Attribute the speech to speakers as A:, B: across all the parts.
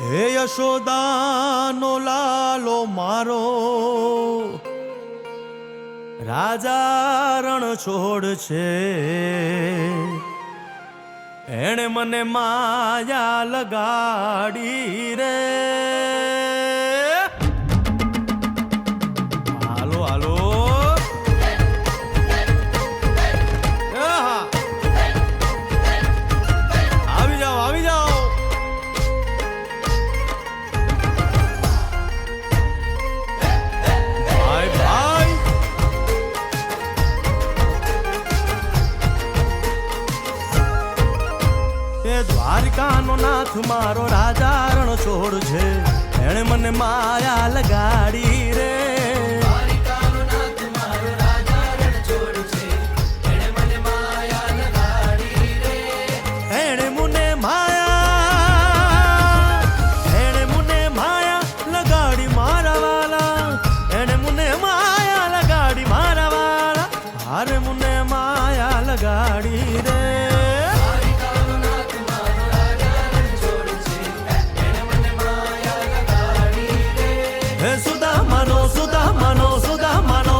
A: હે યશોદાનો લાલો મારો રાજા રણ છોડ છે, એણે મને માયા લગાડી રે. હાલો હાલો આવી જાઓ આવી જાઓ. ભાઈ ભાઈ એ દ્વારકાનો નાથ મારો રાજા રણ છોડ છે, એણે મને માયા લગાડી રે. અરે મુને માયા લગાડી રે. હે સુદામાનો સુદામાનો સુદામાનો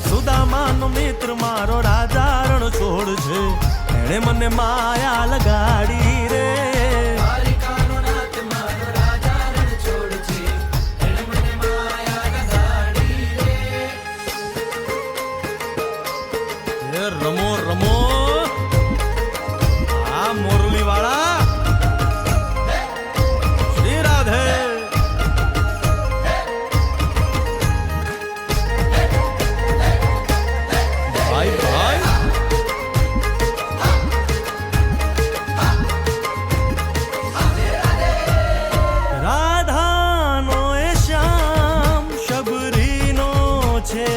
A: સુદામાનો મિત્ર મારો રાજા રણ છોડ છે, એણે મને માયા લગાડી રે. રમો રમો આ મોરલી વાળા શ્રી રાધે. ભાઈ ભાઈ રાધાનો એ શ્યામ શબરીનો છે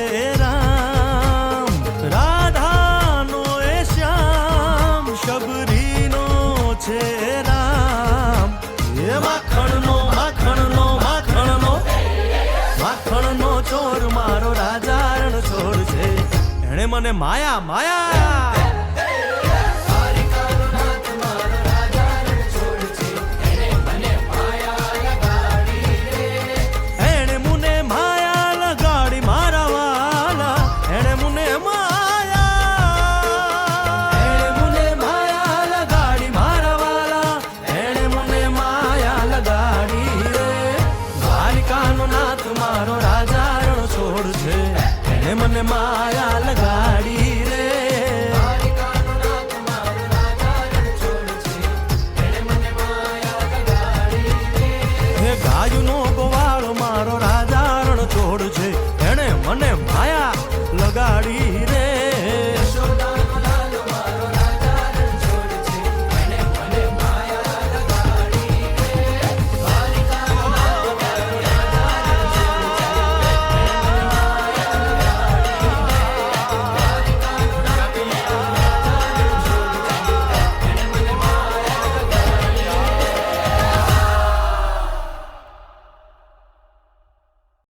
A: ચોર મારો રાજા રણ છોડ છે, એણે મને માયા માયા. એણે મને માયા લગાડી મારા વાલા, એણે મને માયા લગાડી મારા વાલા, એણે મને માયા લગાડી રે. દ્વારિકાનો નાથ મારો રાજા છોડ છે, એને મને માયા